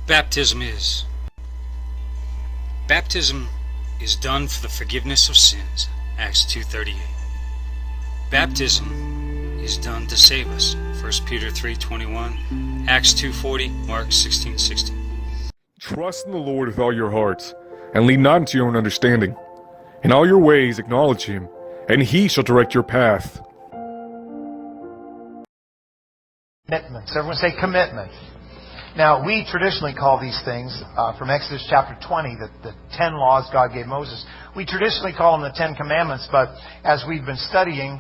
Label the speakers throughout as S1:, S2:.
S1: Baptism is. Baptism is done for the forgiveness of sins, Acts 2:38. Baptism is done to save us, 1 Peter 3:21, Acts 2:40, Mark 16:16.
S2: Trust in the Lord with all your hearts, and lean not into your own understanding. In all your ways acknowledge Him, and He shall direct your path.
S3: Commitments. Everyone say commitment. Now, we traditionally call these things, from Exodus chapter 20, the 10 laws God gave Moses, we traditionally call them the 10 Commandments, but as we've been studying,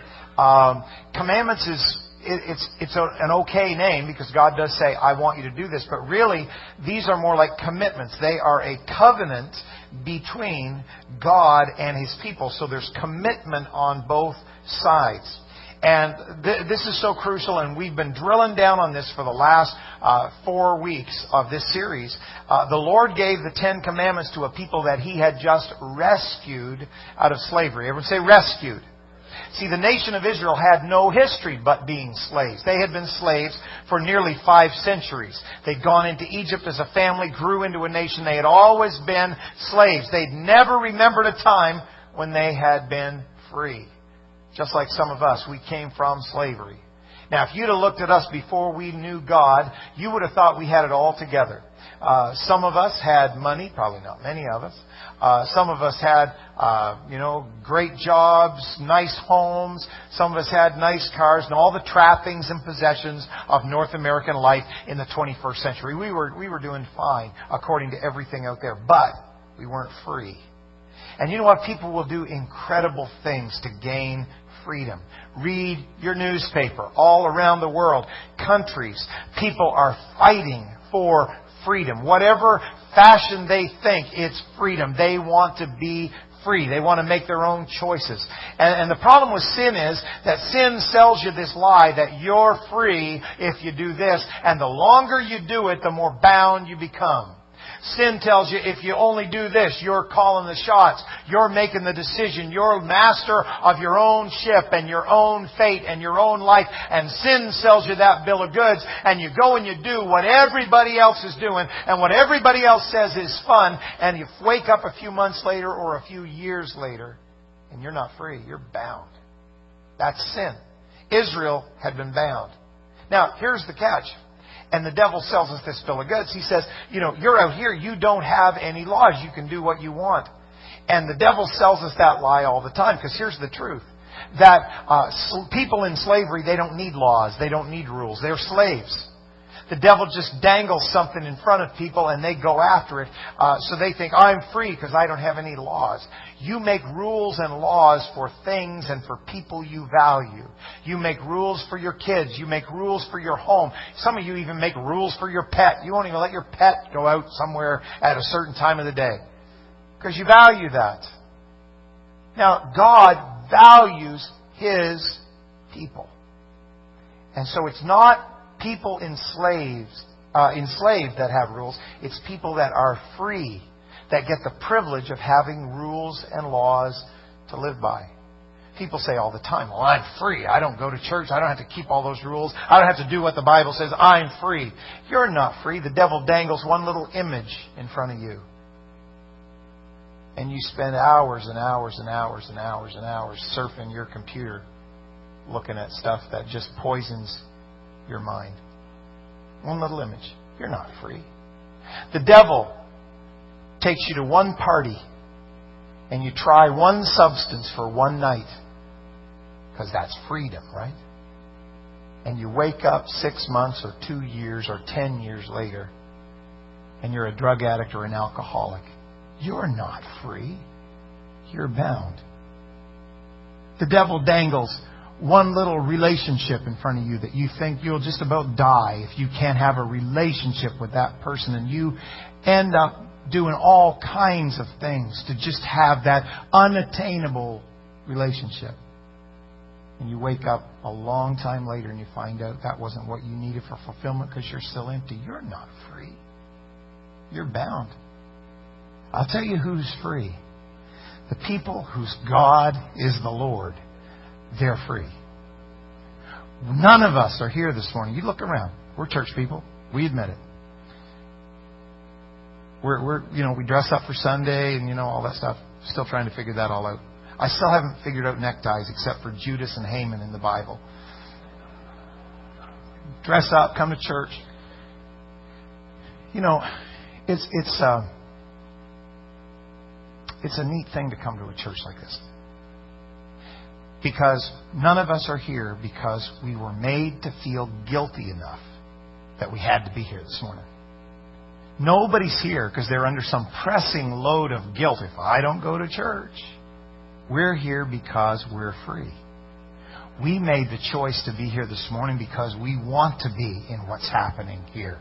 S3: commandments it's an okay name because God does say, I want you to do this, but really, these are more like commitments. They are a covenant between God and His people, so there's commitment on both sides. And this is so crucial, and we've been drilling down on this for the last 4 weeks of this series. The Lord gave the 10 Commandments to a people that He had just rescued out of slavery. Everyone say rescued. See, the nation of Israel had no history but being slaves. They had been slaves for nearly 5 centuries. They'd gone into Egypt as a family, grew into a nation. They had always been slaves. They'd never remembered a time when they had been free. Just like some of us, we came from slavery. Now, if you'd have looked at us before we knew God, you would have thought we had it all together. Some of us had money, probably not many of us. Some of us had, great jobs, nice homes. Some of us had nice cars and all the trappings and possessions of North American life in the 21st century. We were doing fine according to everything out there, but we weren't free. And you know what? People will do incredible things to gain freedom. Read your newspaper all around the world. Countries, people are fighting for freedom. Whatever fashion they think, it's freedom. They want to be free. They want to make their own choices. And the problem with sin is that sin sells you this lie that you're free if you do this. And the longer you do it, the more bound you become. Sin tells you if you only do this, you're calling the shots. You're making the decision. You're master of your own ship and your own fate and your own life. And sin sells you that bill of goods. And you go and you do what everybody else is doing and what everybody else says is fun. And you wake up a few months later or a few years later and you're not free. You're bound. That's sin. Israel had been bound. Now, here's the catch. And the devil sells us this bill of goods. He says, you're out here. You don't have any laws. You can do what you want. And the devil sells us that lie all the time. Because here's the truth. That people in slavery, they don't need laws. They don't need rules. They're slaves. The devil just dangles something in front of people and they go after it. So they think, I'm free because I don't have any laws. You make rules and laws for things and for people you value. You make rules for your kids. You make rules for your home. Some of you even make rules for your pet. You won't even let your pet go out somewhere at a certain time of the day because you value that. Now, God values His people. And so it's not people enslaved that have rules. It's people that are free that get the privilege of having rules and laws to live by. People say all the time, well, I'm free. I don't go to church. I don't have to keep all those rules. I don't have to do what the Bible says. I'm free. You're not free. The devil dangles one little image in front of you. And you spend hours and hours and hours and hours and hours surfing your computer looking at stuff that just poisons your mind. One little image. You're not free. The devil takes you to one party and you try one substance for one night because that's freedom, right? And you wake up 6 months or 2 years or 10 years later and you're a drug addict or an alcoholic. You're not free. You're bound. The devil dangles one little relationship in front of you that you think you'll just about die if you can't have a relationship with that person. And you end up doing all kinds of things to just have that unattainable relationship. And you wake up a long time later and you find out that wasn't what you needed for fulfillment because you're still empty. You're not free. You're bound. I'll tell you who's free. The people whose God is the Lord. They're free. None of us are here this morning. You look around. We're church people. We admit it. we dress up for Sunday and all that stuff. Still trying to figure that all out. I still haven't figured out neckties except for Judas and Haman in the Bible. Dress up, come to church. It's a neat thing to come to a church like this. Because none of us are here because we were made to feel guilty enough that we had to be here this morning. Nobody's here because they're under some pressing load of guilt. If I don't go to church, we're here because we're free. We made the choice to be here this morning because we want to be in what's happening here.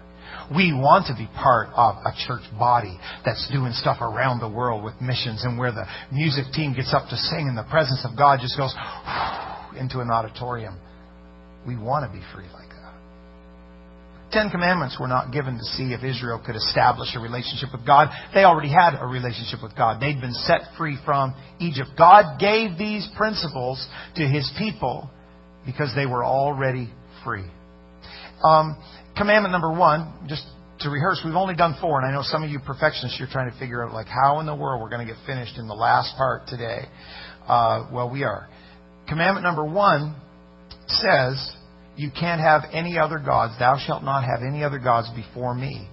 S3: We want to be part of a church body that's doing stuff around the world with missions, and where the music team gets up to sing and the presence of God just goes into an auditorium. We want to be free like that. 10 Commandments were not given to see if Israel could establish a relationship with God. They already had a relationship with God. They'd been set free from Egypt. God gave these principles to His people because they were already free. Commandment number 1, just to rehearse, we've only done 4, and I know some of you perfectionists, you're trying to figure out how in the world we're going to get finished in the last part today. Well, we are. Commandment number 1 says, you can't have any other gods. Thou shalt not have any other gods before me.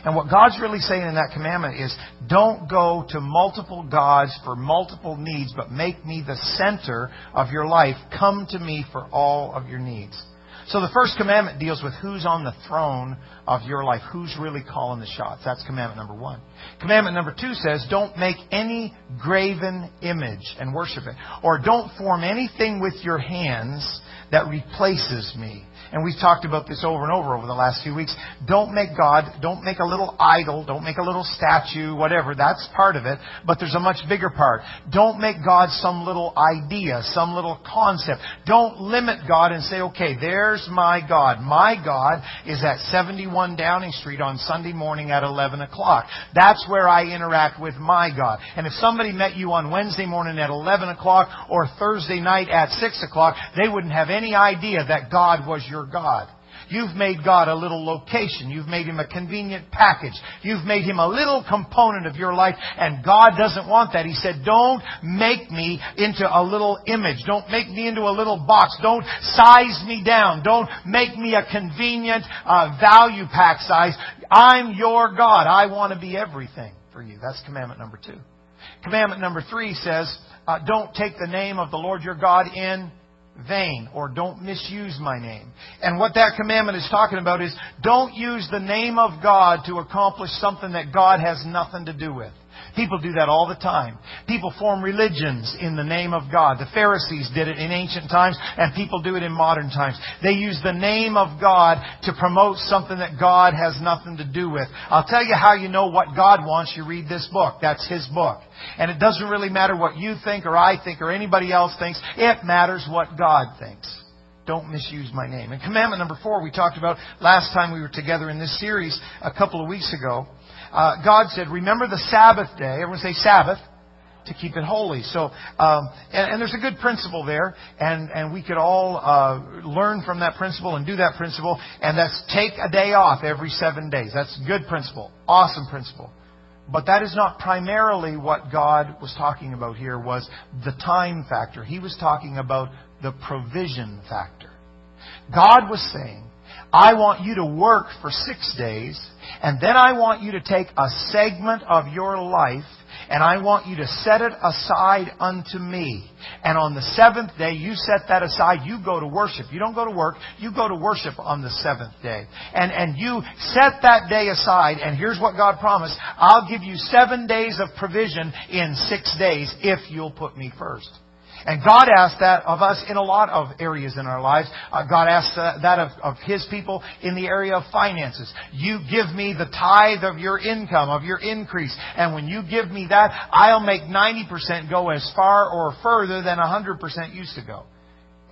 S3: And what God's really saying in that commandment is, don't go to multiple gods for multiple needs, but make me the center of your life. Come to me for all of your needs. So the first commandment deals with who's on the throne of your life. Who's really calling the shots. That's commandment number 1. Commandment number 2 says, don't make any graven image and worship it. Or don't form anything with your hands that replaces me. And we've talked about this over and over the last few weeks. Don't make a little idol, don't make a little statue, whatever. That's part of it. But there's a much bigger part. Don't make God some little idea, some little concept. Don't limit God and say, okay, there's my God. My God is at 71 Downing Street on Sunday morning at 11 o'clock. That's where I interact with my God. And if somebody met you on Wednesday morning at 11 o'clock or Thursday night at 6 o'clock, they wouldn't have any idea that God was your God. You've made God a little location. You've made Him a convenient package. You've made Him a little component of your life. And God doesn't want that. He said, don't make me into a little image. Don't make me into a little box. Don't size me down. Don't make me a convenient value pack size. I'm your God. I want to be everything for you. That's commandment number 2. Commandment number 3 says, don't take the name of the Lord your God in vain, or don't misuse my name. And what that commandment is talking about is, don't use the name of God to accomplish something that God has nothing to do with. People do that all the time. People form religions in the name of God. The Pharisees did it in ancient times, and people do it in modern times. They use the name of God to promote something that God has nothing to do with. I'll tell you how you know what God wants. You read this book. That's His book. And it doesn't really matter what you think or I think or anybody else thinks. It matters what God thinks. Don't misuse my name. And commandment number 4 we talked about last time we were together in this series a couple of weeks ago. God said, remember the Sabbath day. Everyone say Sabbath. To keep it holy. So, and there's a good principle there. And we could all learn from that principle and do that principle. And that's take a day off every 7 days. That's a good principle. Awesome principle. But that is not primarily what God was talking about here, was the time factor. He was talking about the provision factor. God was saying, I want you to work for 6 days, and then I want you to take a segment of your life, and I want you to set it aside unto me. And on the 7th day, you set that aside. You go to worship. You don't go to work. You go to worship on the 7th day. And you set that day aside. And here's what God promised. I'll give you 7 days of provision in 6 days if you'll put me first. And God asked that of us in a lot of areas in our lives. God asked that of His people in the area of finances. You give me the tithe of your income, of your increase. And when you give me that, I'll make 90% go as far or further than 100% used to go.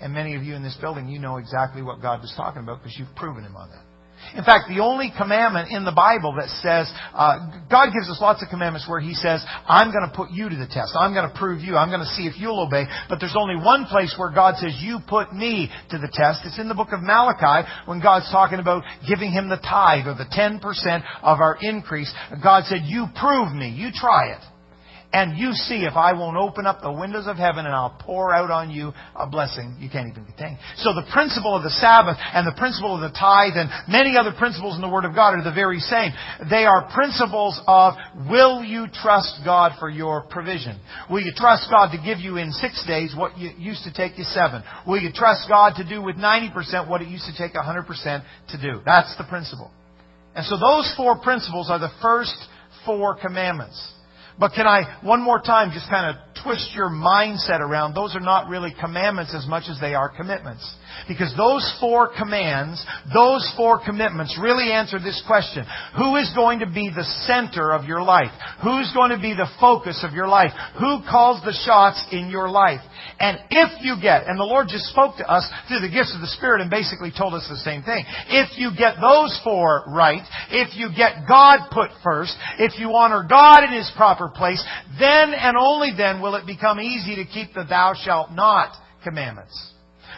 S3: And many of you in this building, you know exactly what God was talking about because you've proven Him on that. In fact, the only commandment in the Bible that says, God gives us lots of commandments where He says, I'm going to put you to the test. I'm going to prove you. I'm going to see if you'll obey. But there's only one place where God says, you put me to the test. It's in the book of Malachi when God's talking about giving Him the tithe or the 10% of our increase. God said, you prove me. You try it. And you see if I won't open up the windows of heaven and I'll pour out on you a blessing you can't even contain. So the principle of the Sabbath and the principle of the tithe and many other principles in the Word of God are the very same. They are principles of, will you trust God for your provision? Will you trust God to give you in 6 days what used to take you 7? Will you trust God to do with 90% what it used to take 100% to do? That's the principle. And so those 4 principles are the first 4 commandments. But can I, one more time, just kind of twist your mindset around? Those are not really commandments as much as they are commitments. Because those 4 commands, those 4 commitments really answer this question. Who is going to be the center of your life? Who's going to be the focus of your life? Who calls the shots in your life? And if you get, and the Lord just spoke to us through the gifts of the Spirit and basically told us the same thing. If you get those 4 right, if you get God put first, if you honor God in His proper place, then and only then will it become easy to keep the thou shalt not commandments.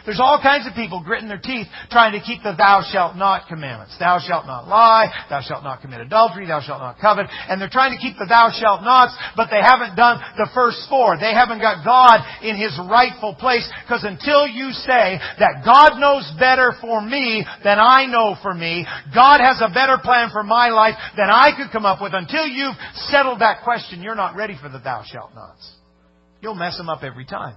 S3: There's all kinds of people gritting their teeth trying to keep the thou shalt not commandments. Thou shalt not lie. Thou shalt not commit adultery. Thou shalt not covet. And they're trying to keep the thou shalt nots, but they haven't done the first 4. They haven't got God in His rightful place. Because until you say that God knows better for me than I know for me, God has a better plan for my life than I could come up with, until you've settled that question, you're not ready for the thou shalt nots. You'll mess them up every time.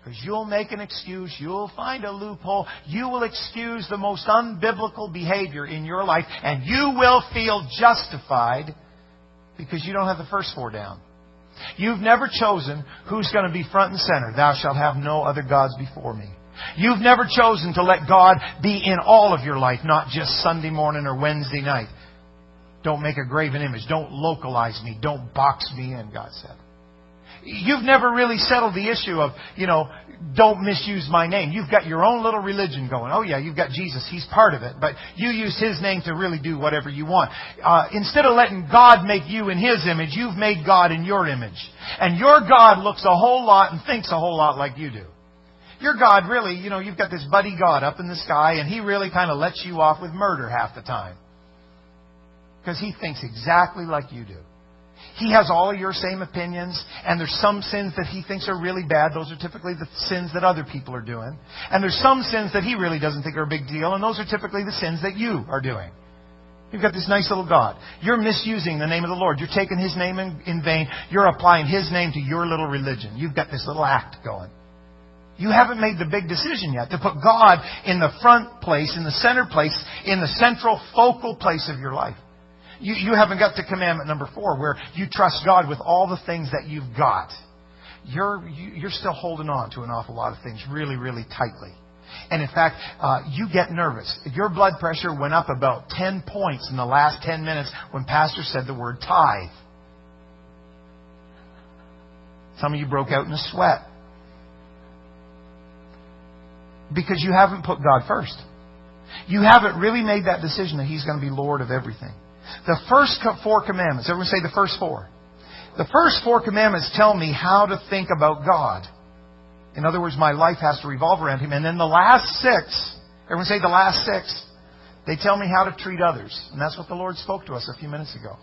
S3: Because you'll make an excuse, you'll find a loophole, you will excuse the most unbiblical behavior in your life, and you will feel justified because you don't have the first 4 down. You've never chosen who's going to be front and center. Thou shalt have no other gods before me. You've never chosen to let God be in all of your life, not just Sunday morning or Wednesday night. Don't make a graven image. Don't localize me. Don't box me in, God said. You've never really settled the issue of, don't misuse my name. You've got your own little religion going. Oh yeah, you've got Jesus. He's part of it. But you use His name to really do whatever you want. Instead of letting God make you in His image, you've made God in your image. And your God looks a whole lot and thinks a whole lot like you do. Your God really, you've got this buddy God up in the sky, and He really kind of lets you off with murder half the time. Because He thinks exactly like you do. He has all of your same opinions, and there's some sins that He thinks are really bad. Those are typically the sins that other people are doing. And there's some sins that He really doesn't think are a big deal, and those are typically the sins that you are doing. You've got this nice little God. You're misusing the name of the Lord. You're taking His name in vain. You're applying His name to your little religion. You've got this little act going. You haven't made the big decision yet to put God in the front place, in the center place, in the central focal place of your life. You haven't got to commandment number 4, where you trust God with all the things that you've got. You're still holding on to an awful lot of things really, really tightly. And in fact, you get nervous. Your blood pressure went up about 10 points in the last 10 minutes when Pastor said the word tithe. Some of you broke out in a sweat. Because you haven't put God first. You haven't really made that decision that He's going to be Lord of everything. The first 4 commandments, everyone say the first 4. The first 4 commandments tell me how to think about God. In other words, my life has to revolve around Him. And then the last 6, everyone say the last 6, they tell me how to treat others. And that's what the Lord spoke to us a few minutes ago.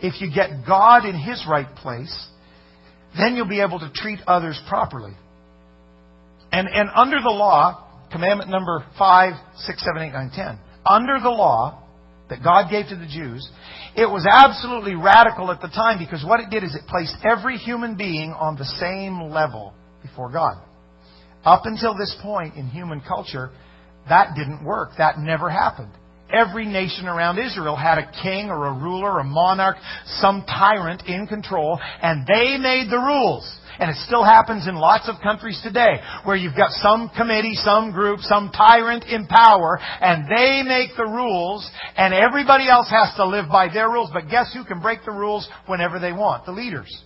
S3: If you get God in His right place, then you'll be able to treat others properly. And under the law, commandment number 5, 6, 7, 8, 9, 10, under the law that God gave to the Jews, it was absolutely radical at the time, because what it did is it placed every human being on the same level before God. Up until this point in human culture, that didn't work. That never happened. Every nation around Israel had a king or a ruler, a monarch, some tyrant in control, and they made the rules. And it still happens in lots of countries today, where you've got some committee, some group, some tyrant in power, and they make the rules, and everybody else has to live by their rules. But guess who can break the rules whenever they want? The leaders.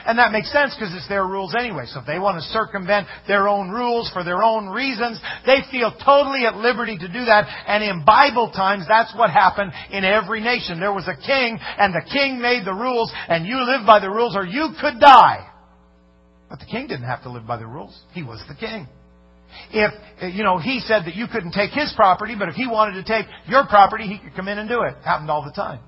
S3: And that makes sense because it's their rules anyway. So if they want to circumvent their own rules for their own reasons, they feel totally at liberty to do that. And in Bible times, that's what happened in every nation. There was a king, and the king made the rules, and you lived by the rules or you could die. But the king didn't have to live by the rules. He was the king. If, he said that you couldn't take his property, but if he wanted to take your property, he could come in and do it. Happened all the time.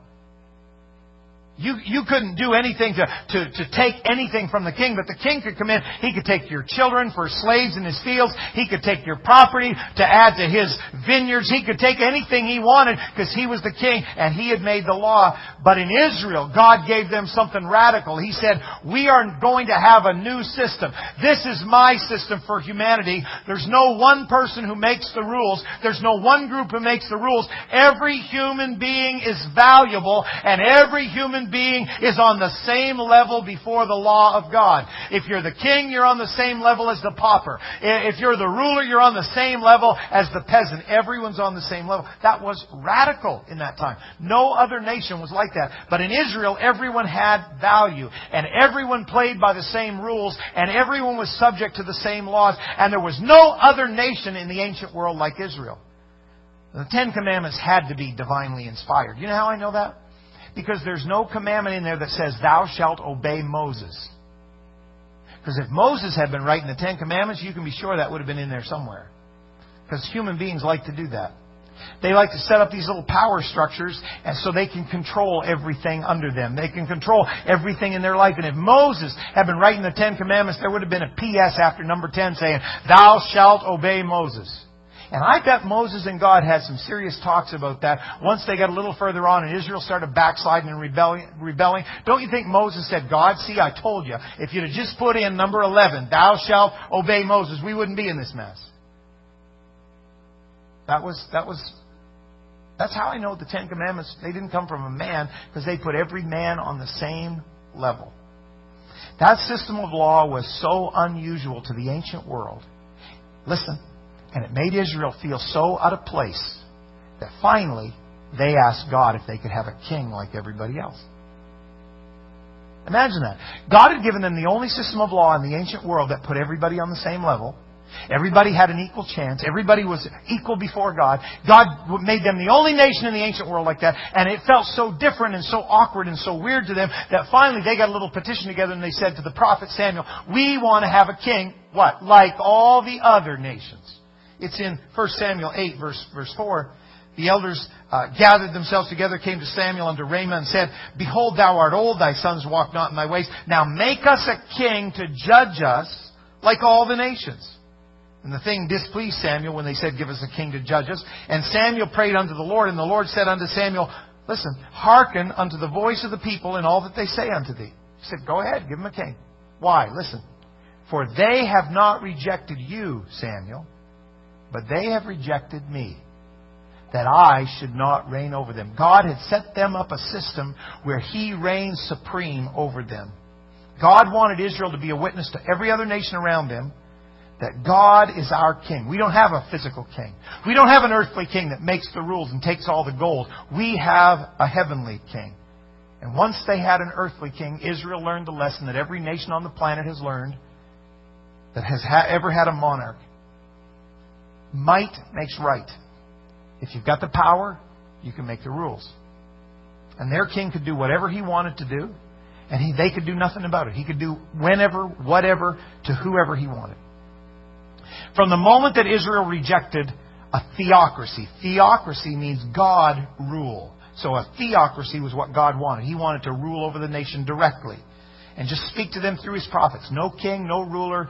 S3: You couldn't do anything to take anything from the king, but the king could come in. He could take your children for slaves in his fields. He could take your property to add to his vineyards. He could take anything he wanted because he was the king and he had made the law. But in Israel, God gave them something radical. He said, we are going to have a new system. This is my system for humanity. There's no one person who makes the rules. There's no one group who makes the rules. Every human being is valuable, and every human being is on the same level before the law of God. If you're the king, you're on the same level as the pauper. If you're the ruler, you're on the same level as the peasant. Everyone's on the same level. That was radical in that time. No other nation was like that. But in Israel, everyone had value, and everyone played by the same rules, and everyone was subject to the same laws, and there was no other nation in the ancient world like Israel. The Ten Commandments had to be divinely inspired. You know how I know that? Because there's no commandment in there that says, thou shalt obey Moses. Because if Moses had been writing the Ten Commandments, you can be sure that would have been in there somewhere. Because human beings like to do that. They like to set up these little power structures and so they can control everything under them. They can control everything in their life. And if Moses had been writing the Ten Commandments, there would have been a P.S. after number 10 saying, thou shalt obey Moses. And I bet Moses and God had some serious talks about that once they got a little further on and Israel started backsliding and rebelling. Don't you think Moses said, God, see, I told you, if you'd have just put in number 11, thou shalt obey Moses, we wouldn't be in this mess. That's how I know the Ten Commandments, they didn't come from a man, because they put every man on the same level. That system of law was so unusual to the ancient world. Listen. And it made Israel feel so out of place that finally they asked God if they could have a king like everybody else. Imagine that. God had given them the only system of law in the ancient world that put everybody on the same level. Everybody had an equal chance. Everybody was equal before God. God made them the only nation in the ancient world like that. And it felt so different and so awkward and so weird to them that finally they got a little petition together and they said to the prophet Samuel, we want to have a king, what? Like all the other nations. It's in 1 Samuel 8, verse 4. The elders gathered themselves together, came to Samuel unto Raymond and said, behold, thou art old, thy sons walk not in thy ways. Now make us a king to judge us like all the nations. And the thing displeased Samuel when they said, give us a king to judge us. And Samuel prayed unto the Lord, and the Lord said unto Samuel, listen, hearken unto the voice of the people in all that they say unto thee. He said, go ahead, give them a king. Why? Listen. For they have not rejected you, Samuel, but they have rejected me, that I should not reign over them. God had set them up a system where He reigned supreme over them. God wanted Israel to be a witness to every other nation around them that God is our king. We don't have a physical king. We don't have an earthly king that makes the rules and takes all the gold. We have a heavenly king. And once they had an earthly king, Israel learned the lesson that every nation on the planet has learned, that has ever had a monarch. Might makes right. If you've got the power, you can make the rules. And their king could do whatever he wanted to do, and they could do nothing about it. He could do whenever, whatever, to whoever he wanted. From the moment that Israel rejected a theocracy, theocracy means God rule. So a theocracy was what God wanted. He wanted to rule over the nation directly and just speak to them through His prophets. No king, no ruler,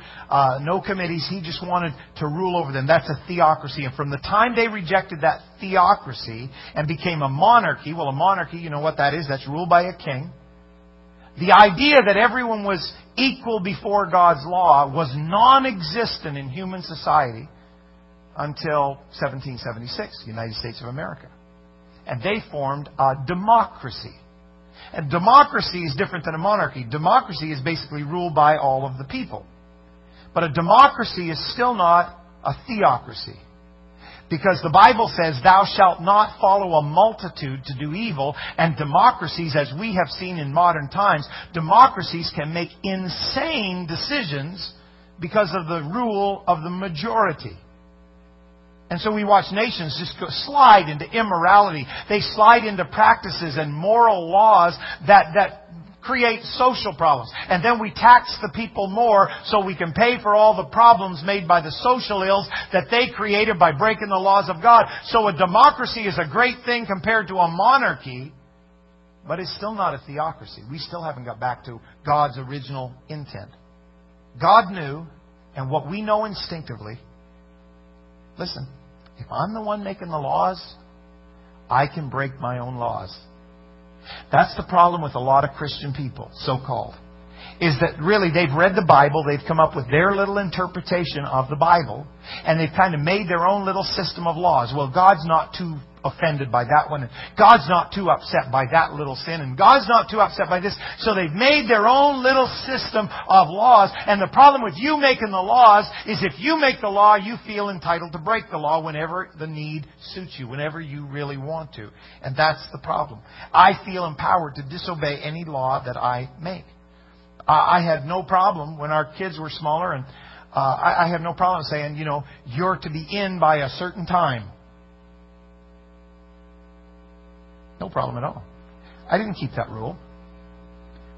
S3: no committees. He just wanted to rule over them. That's a theocracy. And from the time they rejected that theocracy and became a monarchy, well, a monarchy, you know what that is? That's ruled by a king. The idea that everyone was equal before God's law was non-existent in human society until 1776, the United States of America. And they formed a democracy. And democracy is different than a monarchy. Democracy is basically ruled by all of the people. But a democracy is still not a theocracy. Because the Bible says, thou shalt not follow a multitude to do evil. And democracies, as we have seen in modern times, democracies can make insane decisions because of the rule of the majority. And so we watch nations just slide into immorality. They slide into practices and moral laws that create social problems. And then we tax the people more so we can pay for all the problems made by the social ills that they created by breaking the laws of God. So a democracy is a great thing compared to a monarchy, but it's still not a theocracy. We still haven't got back to God's original intent. God knew, and what we know instinctively, listen, if I'm the one making the laws, I can break my own laws. That's the problem with a lot of Christian people, so-called. Is that really they've read the Bible, they've come up with their little interpretation of the Bible, and they've kind of made their own little system of laws. Well, God's not too offended by that one, and God's not too upset by that little sin, and God's not too upset by this. So they've made their own little system of laws, and the problem with you making the laws is if you make the law, you feel entitled to break the law whenever the need suits you, whenever you really want to. And that's the problem. I feel empowered to disobey any law that I make. I had no problem when our kids were smaller, and I had no problem saying, you're to be in by a certain time. No problem at all. I didn't keep that rule.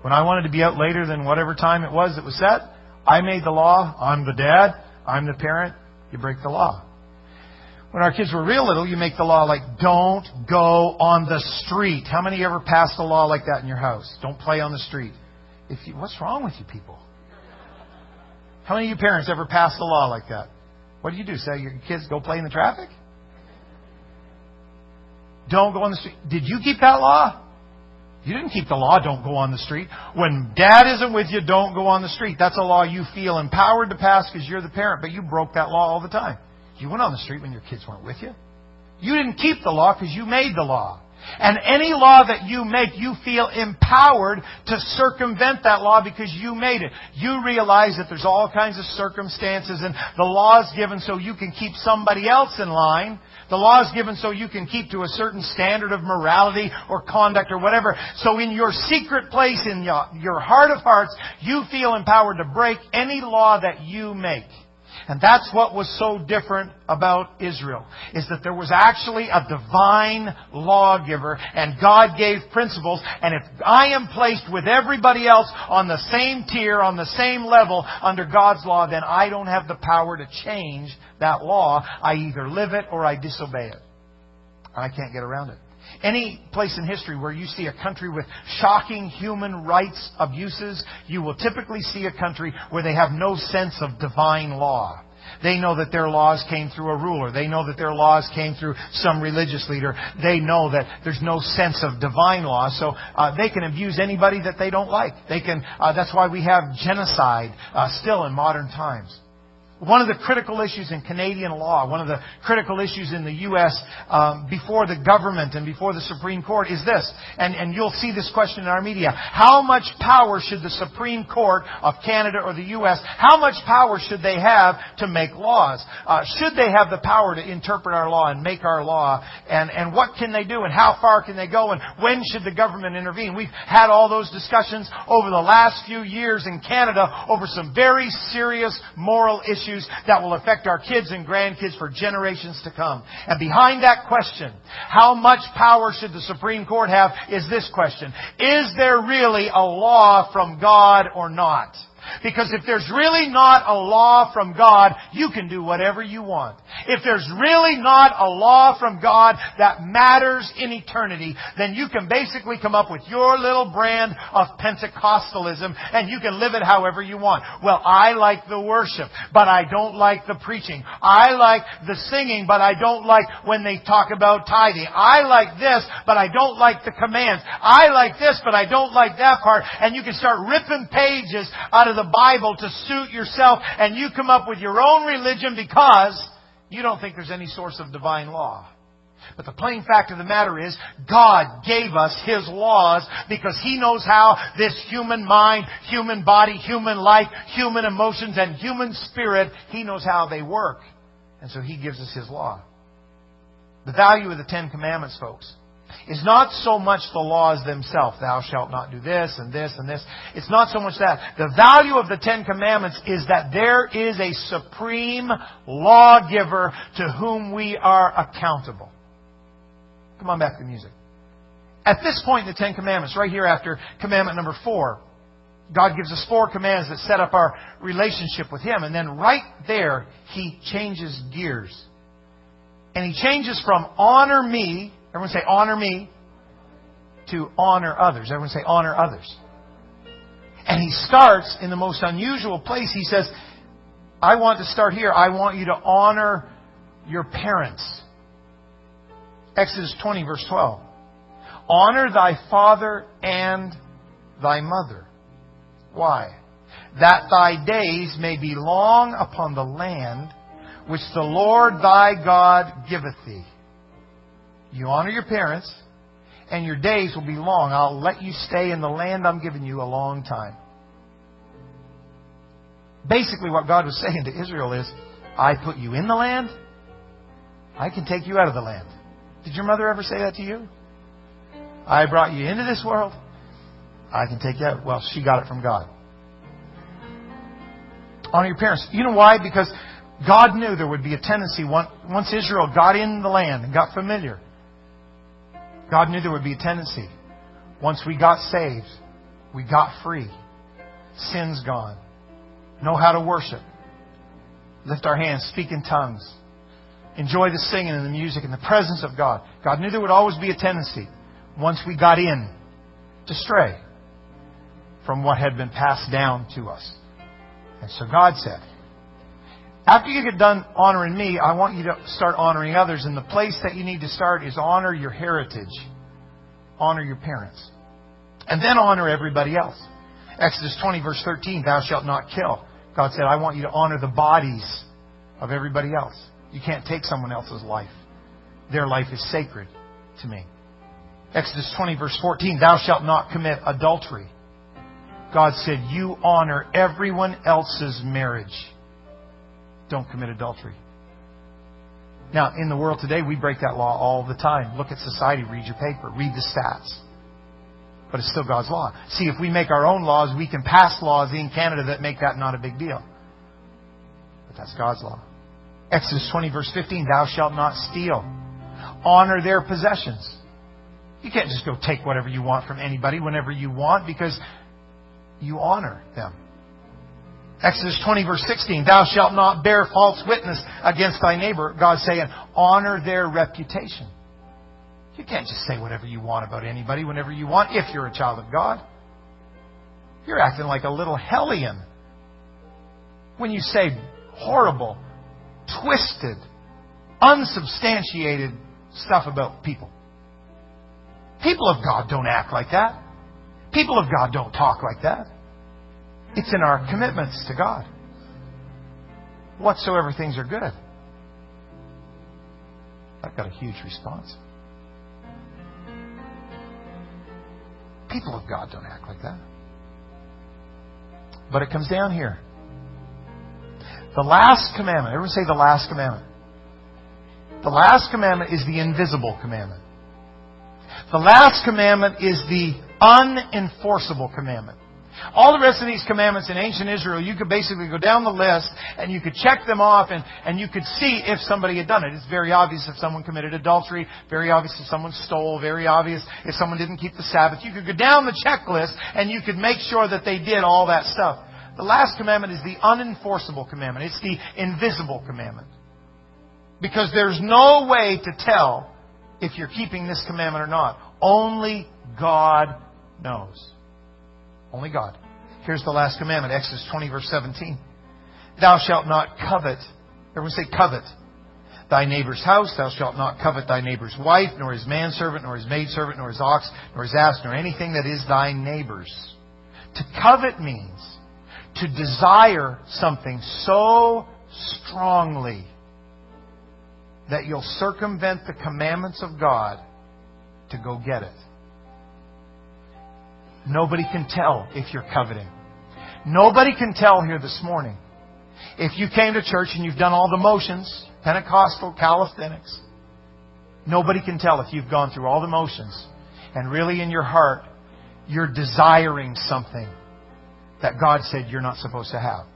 S3: When I wanted to be out later than whatever time it was that was set, I made the law. I'm the dad. I'm the parent. You break the law. When our kids were real little, you make the law like, don't go on the street. How many ever passed a law like that in your house? Don't play on the street. What's wrong with you people? How many of you parents ever passed a law like that? What do you do? Say your kids go play in the traffic? Don't go on the street. Did you keep that law? You didn't keep the law, don't go on the street. When dad isn't with you, don't go on the street. That's a law you feel empowered to pass because you're the parent, but you broke that law all the time. You went on the street when your kids weren't with you. You didn't keep the law because you made the law. And any law that you make, you feel empowered to circumvent that law because you made it. You realize that there's all kinds of circumstances and the law is given so you can keep somebody else in line. The law is given so you can keep to a certain standard of morality or conduct or whatever. So in your secret place, in your heart of hearts, you feel empowered to break any law that you make. And that's what was so different about Israel, is that there was actually a divine lawgiver, and God gave principles. And if I am placed with everybody else on the same tier, on the same level under God's law, then I don't have the power to change that law. I either live it or I disobey it. I can't get around it. Any place in history where you see a country with shocking human rights abuses, you will typically see a country where they have no sense of divine law. They know that their laws came through a ruler. They know that their laws came through some religious leader. They know that there's no sense of divine law, so they can abuse anybody that they don't like. That's why we have genocide still in modern times. One of the critical issues in Canadian law, one of the critical issues in the U.S. Before the government and before the Supreme Court is this, and you'll see this question in our media. How much power should the Supreme Court of Canada or the U.S., how much power should they have to make laws? Should they have the power to interpret our law and make our law? And what can they do? And how far can they go? And when should the government intervene? We've had all those discussions over the last few years in Canada over some very serious moral issues that will affect our kids and grandkids for generations to come. And behind that question, how much power should the Supreme Court have, is this question. Is there really a law from God or not? Because if there's really not a law from God, you can do whatever you want. If there's really not a law from God that matters in eternity, then you can basically come up with your little brand of Pentecostalism and you can live it however you want. Well, I like the worship, but I don't like the preaching. I like the singing, but I don't like when they talk about tithing. I like this, but I don't like the commands. I like this, but I don't like that part. And you can start ripping pages out of the Bible to suit yourself, and you come up with your own religion because you don't think there's any source of divine law. But the plain fact of the matter is, God gave us His laws because He knows how this human mind, human body, human life, human emotions, and human spirit, He knows how they work. And so He gives us His law. The value of the Ten Commandments, folks, is not so much the laws themselves. Thou shalt not do this and this and this. It's not so much that. The value of the Ten Commandments is that there is a supreme lawgiver to whom we are accountable. Come on back to the music. At this point in the Ten Commandments, right here after commandment number 4, God gives us 4 commands that set up our relationship with Him. And then right there, He changes gears. And He changes from honor me, everyone say honor me, to honor others. Everyone say honor others. And He starts in the most unusual place. He says, I want to start here. I want you to honor your parents. Exodus 20, verse 12. Honor thy father and thy mother. Why? That thy days may be long upon the land which the Lord thy God giveth thee. You honor your parents, and your days will be long. I'll let you stay in the land I'm giving you a long time. Basically, what God was saying to Israel is, I put you in the land, I can take you out of the land. Did your mother ever say that to you? I brought you into this world, I can take you out. Well, she got it from God. Honor your parents. You know why? Because God knew there would be a tendency, once Israel got in the land and got familiar, God knew there would be a tendency. Once we got saved, we got free. Sin's gone. Know how to worship. Lift our hands, speak in tongues. Enjoy the singing and the music and the presence of God. God knew there would always be a tendency, once we got in, to stray from what had been passed down to us. And so God said, after you get done honoring me, I want you to start honoring others. And the place that you need to start is honor your heritage. Honor your parents. And then honor everybody else. Exodus 20, verse 13, thou shalt not kill. God said, I want you to honor the bodies of everybody else. You can't take someone else's life. Their life is sacred to me. Exodus 20, verse 14, thou shalt not commit adultery. God said, you honor everyone else's marriage. Don't commit adultery. Now, in the world today, we break that law all the time. Look at society, read your paper, read the stats. But it's still God's law. See, if we make our own laws, we can pass laws in Canada that make that not a big deal. But that's God's law. Exodus 20, verse 15, thou shalt not steal. Honor their possessions. You can't just go take whatever you want from anybody whenever you want, because you honor them. Exodus 20, verse 16, thou shalt not bear false witness against thy neighbor. God's saying, honor their reputation. You can't just say whatever you want about anybody whenever you want if you're a child of God. You're acting like a little hellion when you say horrible, twisted, unsubstantiated stuff about people. People of God don't act like that. People of God don't talk like that. It's in our commitments to God. Whatsoever things are good. I've got a huge response. People of God don't act like that. But it comes down here. The last commandment. Everyone say the last commandment. The last commandment is the invisible commandment. The last commandment is the unenforceable commandment. All the rest of these commandments in ancient Israel, you could basically go down the list and you could check them off and you could see if somebody had done it. It's very obvious if someone committed adultery, very obvious if someone stole, very obvious if someone didn't keep the Sabbath. You could go down the checklist and you could make sure that they did all that stuff. The last commandment is the unenforceable commandment. It's the invisible commandment. Because there's no way to tell if you're keeping this commandment or not. Only God knows. Only God. Here's the last commandment, Exodus 20, verse 17. Thou shalt not covet. Everyone say covet. Thy neighbor's house. Thou shalt not covet thy neighbor's wife, nor his manservant, nor his maidservant, nor his ox, nor his ass, nor anything that is thy neighbor's. To covet means to desire something so strongly that you'll circumvent the commandments of God to go get it. Nobody can tell if you're coveting. Nobody can tell here this morning. If you came to church and you've done all the motions, Pentecostal calisthenics, Nobody can tell if you've gone through all the motions and really in your heart you're desiring something that God said you're not supposed to have.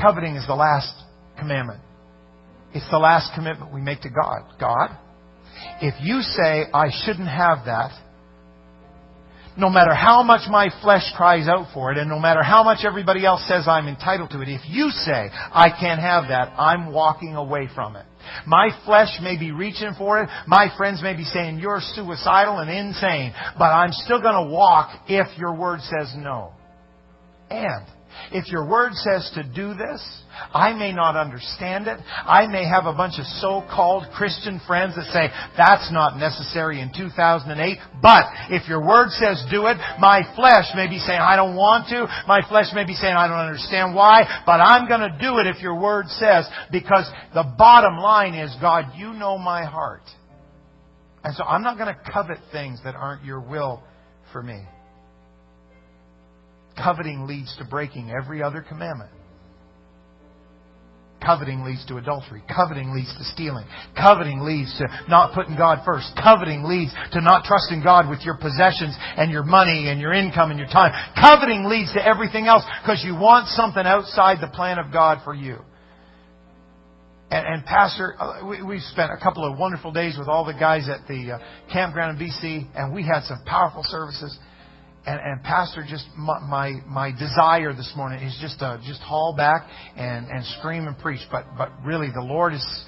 S3: Coveting is the last commandment. It's the last commitment we make to God. God, if you say I shouldn't have that, no matter how much my flesh cries out for it, and no matter how much everybody else says I'm entitled to it, if you say I can't have that, I'm walking away from it. My flesh may be reaching for it. My friends may be saying you're suicidal and insane, but I'm still going to walk if your word says no. And if your word says to do this, I may not understand it. I may have a bunch of so-called Christian friends that say that's not necessary in 2008. But if your word says do it, my flesh may be saying I don't want to. My flesh may be saying I don't understand why. But I'm going to do it if your word says, because the bottom line is, God, you know my heart. And so I'm not going to covet things that aren't your will for me. Coveting leads to breaking every other commandment. Coveting leads to adultery. Coveting leads to stealing. Coveting leads to not putting God first. Coveting leads to not trusting God with your possessions and your money and your income and your time. Coveting leads to everything else because you want something outside the plan of God for you. And Pastor, we've spent a couple of wonderful days with all the guys at the campground in BC, and we had some powerful services. And Pastor, just my desire this morning is just to haul back and scream and preach. But really, the Lord is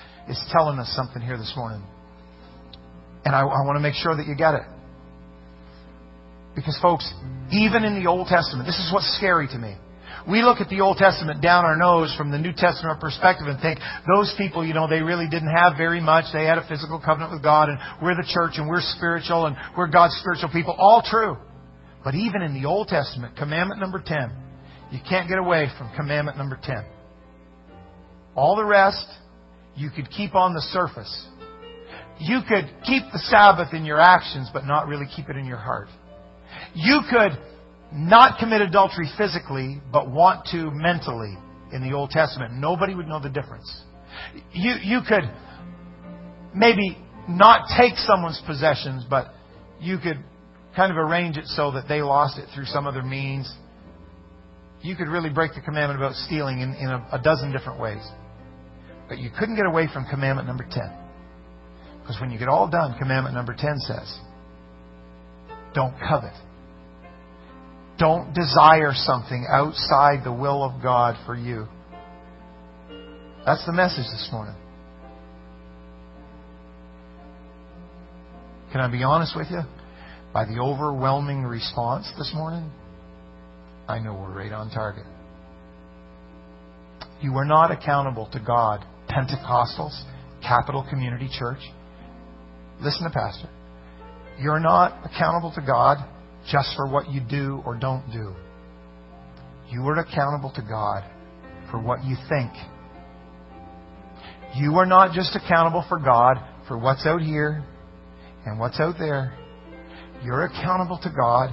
S3: telling us something here this morning. And I want to make sure that you get it. Because folks, even in the Old Testament, this is what's scary to me. We look at the Old Testament down our nose from the New Testament perspective and think those people, they really didn't have very much. They had a physical covenant with God, and we're the church, and we're spiritual, and we're God's spiritual people. All true. But even in the Old Testament, commandment number 10, you can't get away from commandment number 10. All the rest, you could keep on the surface. You could keep the Sabbath in your actions, but not really keep it in your heart. You could not commit adultery physically, but want to mentally in the Old Testament. Nobody would know the difference. You could maybe not take someone's possessions, but you could kind of arrange it so that they lost it through some other means. You could really break the commandment about stealing in a dozen different ways. But you couldn't get away from commandment number 10. Because when you get all done, commandment number 10 says, don't covet. Don't desire something outside the will of God for you. That's the message this morning. Can I be honest with you? By the overwhelming response this morning, I know we're right on target. You are not accountable to God, Pentecostals, Capital Community Church. Listen to Pastor. You're not accountable to God just for what you do or don't do. You are accountable to God for what you think. You are not just accountable for God for what's out here and what's out there. You're accountable to God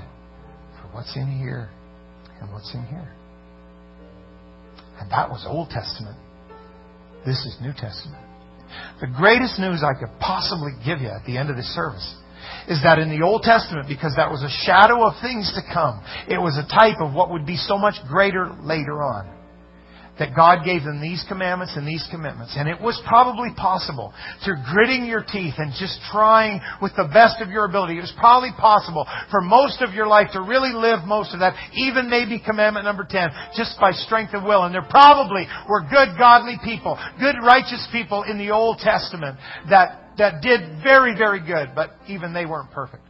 S3: for what's in here and what's in here. And that was Old Testament. This is New Testament. The greatest news I could possibly give you at the end of this service is that in the Old Testament, because that was a shadow of things to come, it was a type of what would be so much greater later on. That God gave them these commandments and these commitments. And it was probably possible, through gritting your teeth and just trying with the best of your ability, it was probably possible for most of your life to really live most of that, even maybe commandment number 10, just by strength of will. And there probably were good, godly people, good, righteous people in the Old Testament that did very, very good, but even they weren't perfect.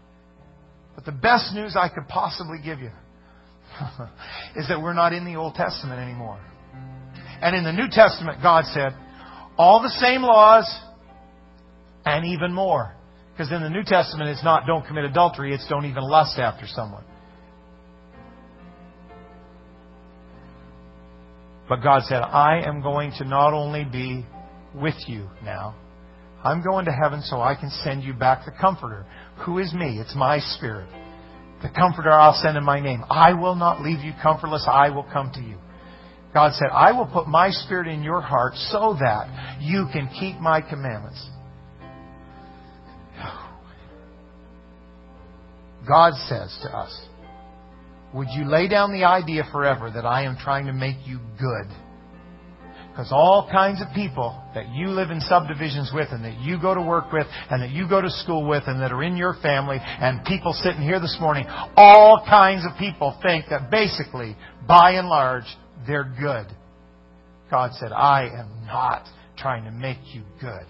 S3: But the best news I could possibly give you is that we're not in the Old Testament anymore. And in the New Testament, God said, all the same laws and even more. Because in the New Testament, it's not don't commit adultery, it's don't even lust after someone. But God said, I am going to not only be with you now, I'm going to heaven so I can send you back the Comforter. Who is me? It's my Spirit. The Comforter I'll send in my name. I will not leave you comfortless. I will come to you. God said, I will put my Spirit in your heart so that you can keep my commandments. God says to us, would you lay down the idea forever that I am trying to make you good? Because all kinds of people that you live in subdivisions with and that you go to work with and that you go to school with and that are in your family and people sitting here this morning, all kinds of people think that basically, by and large, they're good. God said, I am not trying to make you good.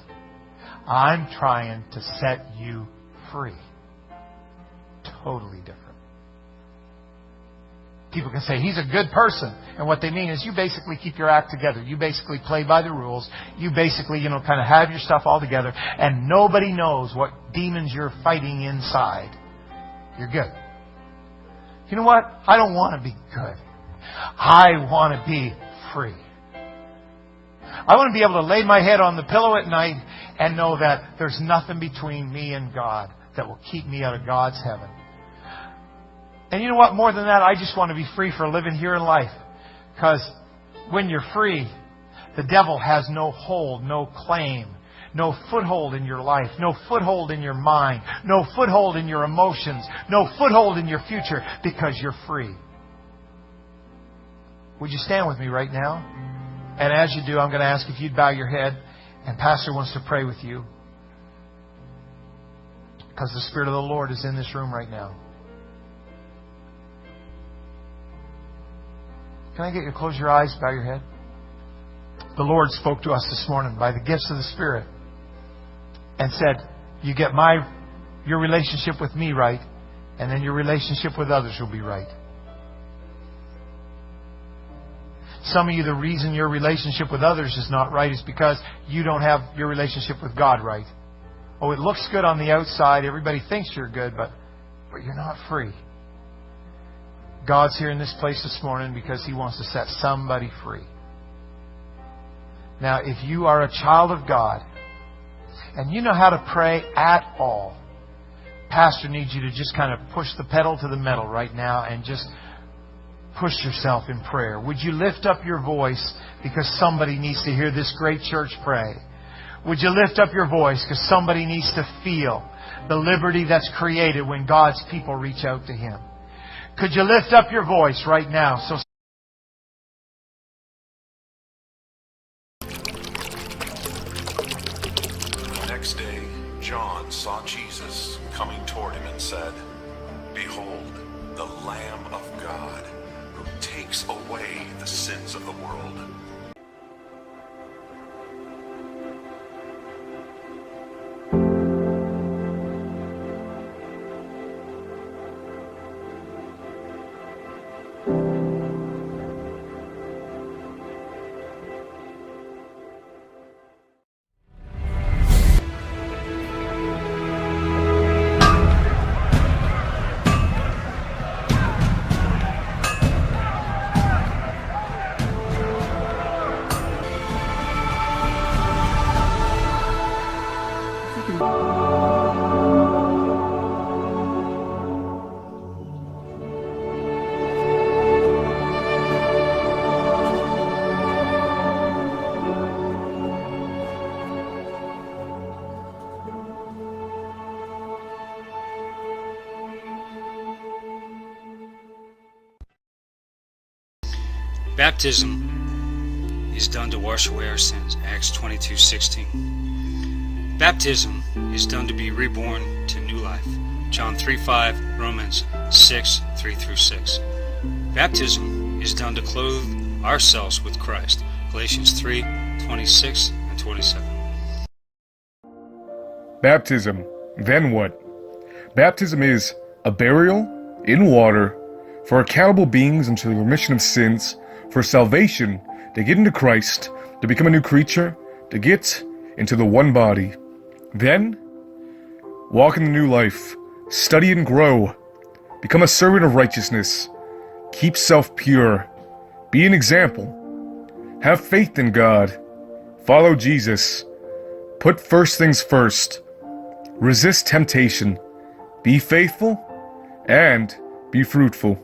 S3: I'm trying to set you free. Totally different. People can say, he's a good person. And what they mean is you basically keep your act together. You basically play by the rules. You basically, kind of have your stuff all together. And nobody knows what demons you're fighting inside. You're good. You know what? I don't want to be good. I want to be free. I want to be able to lay my head on the pillow at night and know that there's nothing between me and God that will keep me out of God's heaven. And you know what? More than that, I just want to be free for living here in life. Because when you're free, the devil has no hold, no claim, no foothold in your life, no foothold in your mind, no foothold in your emotions, no foothold in your future, because you're free. Would you stand with me right now? And as you do, I'm going to ask if you'd bow your head, and Pastor wants to pray with you. Because the Spirit of the Lord is in this room right now. Can I get you to close your eyes, bow your head? The Lord spoke to us this morning by the gifts of the Spirit and said, you get your relationship with me right, and then your relationship with others will be right. Some of you, the reason your relationship with others is not right is because you don't have your relationship with God right. Oh, it looks good on the outside. Everybody thinks you're good, but you're not free. God's here in this place this morning because He wants to set somebody free. Now, if you are a child of God and you know how to pray at all, Pastor needs you to just kind of push the pedal to the metal right now and just push yourself in prayer. Would you lift up your voice because somebody needs to hear this great church pray? Would you lift up your voice because somebody needs to feel the liberty that's created when God's people reach out to Him? Could you lift up your voice right now? So
S4: the next day, John saw Jesus coming toward him and said, "Behold, the Lamb of God, who takes away the sins of the world."
S1: Baptism is done to wash away our sins. Acts 22:16. Baptism is done to be reborn to new life. John 3:5, Romans 6:3-6. Baptism is done to clothe ourselves with Christ. Galatians 3:26 and 27.
S2: Baptism, then what? Baptism is a burial in water for accountable beings unto the remission of sins, for salvation, to get into Christ, to become a new creature, to get into the one body. Then, walk in the new life, study and grow, become a servant of righteousness, keep self pure, be an example, have faith in God, follow Jesus, put first things first, resist temptation, be faithful, and be fruitful.